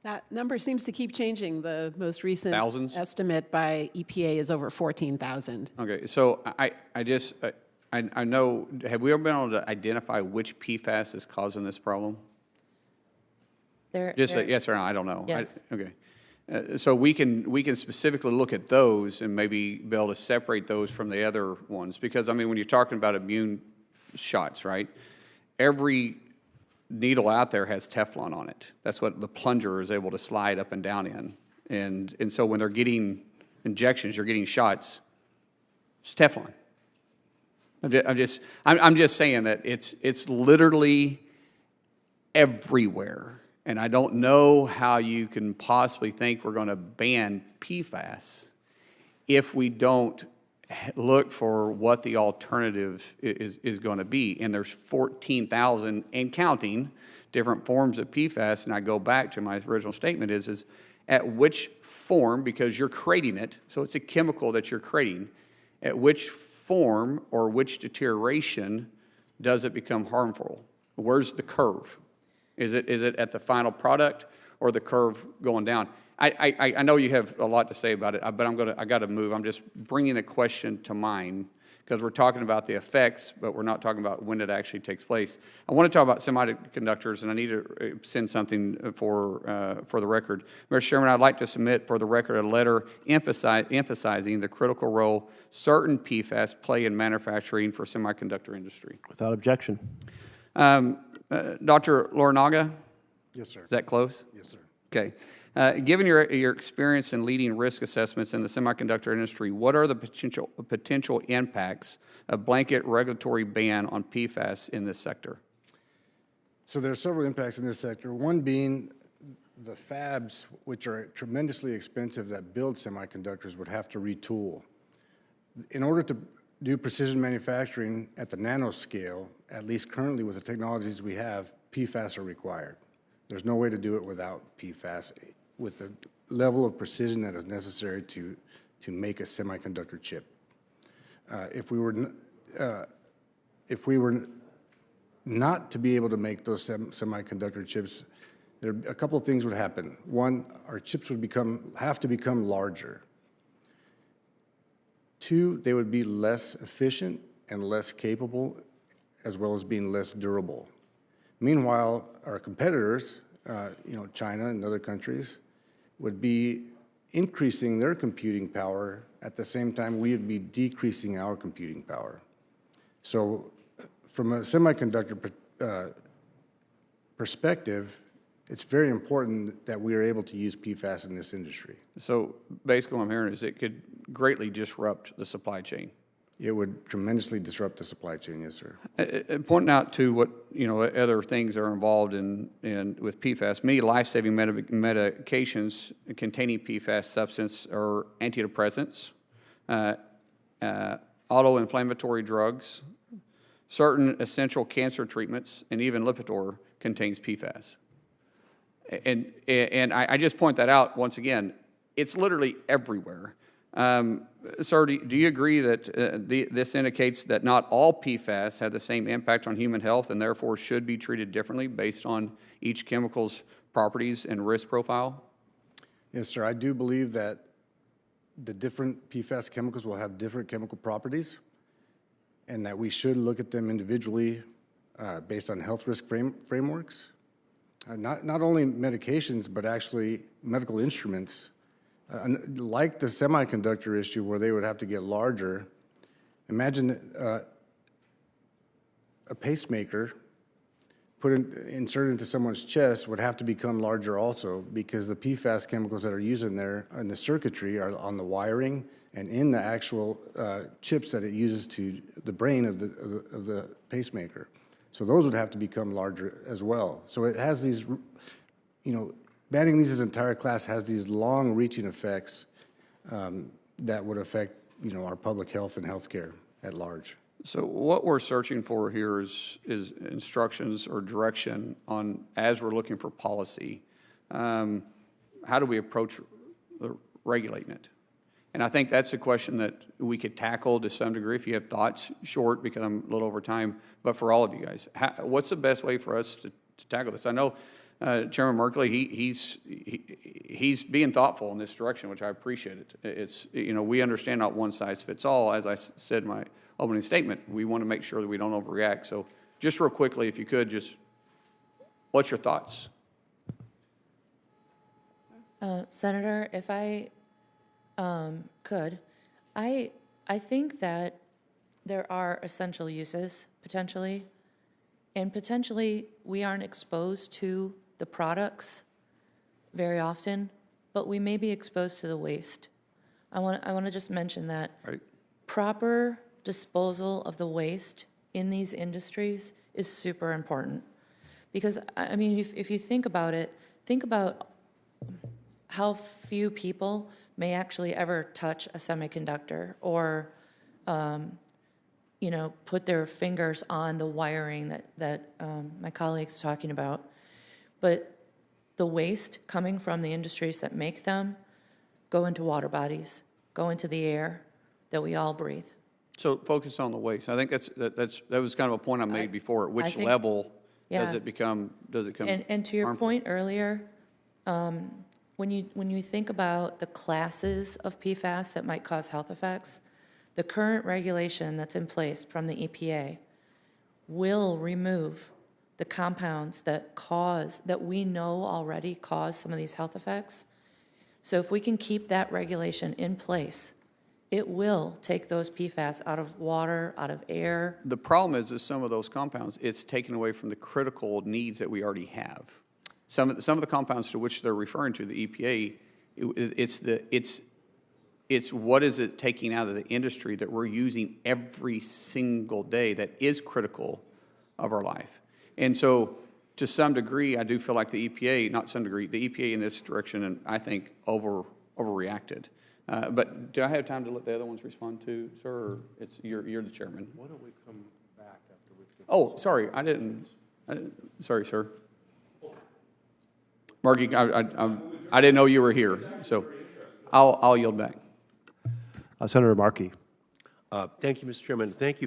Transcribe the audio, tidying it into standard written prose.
That number seems to keep changing. The most recent Thousands? estimate by EPA is over 14,000. Okay, so I know, have we ever been able to identify which PFAS is causing this problem? Just a yes or no, I don't know. Yes. Okay. So we can specifically look at those and maybe be able to separate those from the other ones. Because, I mean, when you're talking about immune shots, right, every needle out there has Teflon on it. That's what the plunger is able to slide up and down in. And so when they're getting injections, you're getting shots, it's Teflon. I'm just saying that it's literally everywhere. And I don't know how you can possibly think we're going to ban PFAS if we don't look for what the alternative is going to be. And there's 14,000 and counting different forms of PFAS. And I go back to my original statement is at which form, because you're creating it, so it's a chemical that you're creating, at which form or which deterioration does it become harmful? Where's the curve? Is it at the final product or the curve going down? I know you have a lot to say about it, but I got to move. I'm just bringing the question to mind because we're talking about the effects, but we're not talking about when it actually takes place. I want to talk about semiconductors, and I need to send something for the record. Mr. Chairman, I'd like to submit for the record a letter emphasizing the critical role certain PFAS play in manufacturing for semiconductor industry. Without objection. Dr. Loranaga? Yes, sir. Is that close? Yes, sir. Okay. Given your experience in leading risk assessments in the semiconductor industry, what are the potential impacts of blanket regulatory ban on PFAS in this sector? So there are several impacts in this sector. One being the fabs, which are tremendously expensive that build semiconductors, would have to retool. In order to do precision manufacturing at the nanoscale, at least currently with the technologies we have, PFAS are required. There's no way to do it without PFAS with the level of precision that is necessary to make a semiconductor chip. If we were not to be able to make those semiconductor chips, a couple of things would happen. One, our chips would have to become larger. Two, they would be less efficient and less capable, as well as being less durable. Meanwhile, our competitors, China and other countries, would be increasing their computing power at the same time we would be decreasing our computing power. So from a semiconductor perspective, it's very important that we are able to use PFAS in this industry. So basically what I'm hearing is it could greatly disrupt the supply chain. It would tremendously disrupt the supply chain, yes, sir. Pointing out to what other things are involved in with PFAS, many life-saving medications containing PFAS substance are antidepressants, auto-inflammatory drugs, certain essential cancer treatments, and even Lipitor contains PFAS. And I just point that out once again. It's literally everywhere. Sir, do you agree that this indicates that not all PFAS have the same impact on human health and therefore should be treated differently based on each chemical's properties and risk profile? Yes, sir. I do believe that the different PFAS chemicals will have different chemical properties and that we should look at them individually based on health risk frameworks. Not only medications, but actually medical instruments. Like the semiconductor issue where they would have to get larger, imagine a pacemaker inserted into someone's chest would have to become larger also because the PFAS chemicals that are used in there in the circuitry are on the wiring and in the actual chips that it uses to the brain of the pacemaker. So those would have to become larger as well. So it has these, banning these as an entire class has these long-reaching effects that would affect, our public health and healthcare at large. So what we're searching for here is instructions or direction on, as we're looking for policy, how do we approach regulating it? And I think that's a question that we could tackle to some degree if you have thoughts, short, because I'm a little over time, but for all of you guys, what's the best way for us to tackle this? I know Chairman Merkley, he's being thoughtful in this direction, which I appreciate it. It's, we understand not one size fits all. As I said in my opening statement, we want to make sure that we don't overreact. So just real quickly, if you could, just what's your thoughts? Senator, if I could, I think that there are essential uses, potentially, and potentially we aren't exposed to the products very often, but we may be exposed to the waste. I want to just mention that proper disposal of the waste in these industries is super important. Because, I mean, if you think about it, think about how few people may actually ever touch a semiconductor or, put their fingers on the wiring that my colleague's talking about. But the waste coming from the industries that make them go into water bodies, go into the air that we all breathe. So focus on the waste. I think that was kind of a point I made before. At which level does it become, And to your harmful? point earlier, when you think about the classes of PFAS that might cause health effects, the current regulation that's in place from the EPA will remove the compounds that we know already cause some of these health effects. So if we can keep that regulation in place, it will take those PFAS out of water, out of air. The problem is with some of those compounds, it's taken away from the critical needs that we already have. Some of the compounds to which they're referring to, the EPA, it's what is it taking out of the industry that we're using every single day that is critical of our life. And so to some degree, I do feel like the EPA, not some degree, the EPA in this direction, and I think overreacted. But do I have time to let the other ones respond too, sir? Or you're the chairman. Why don't we come back after we get Oh, sorry, I didn't. Sorry, sir. Marky, I didn't know you were here, so I'll yield back. Senator Markey. Thank you, Mr. Chairman. Thank you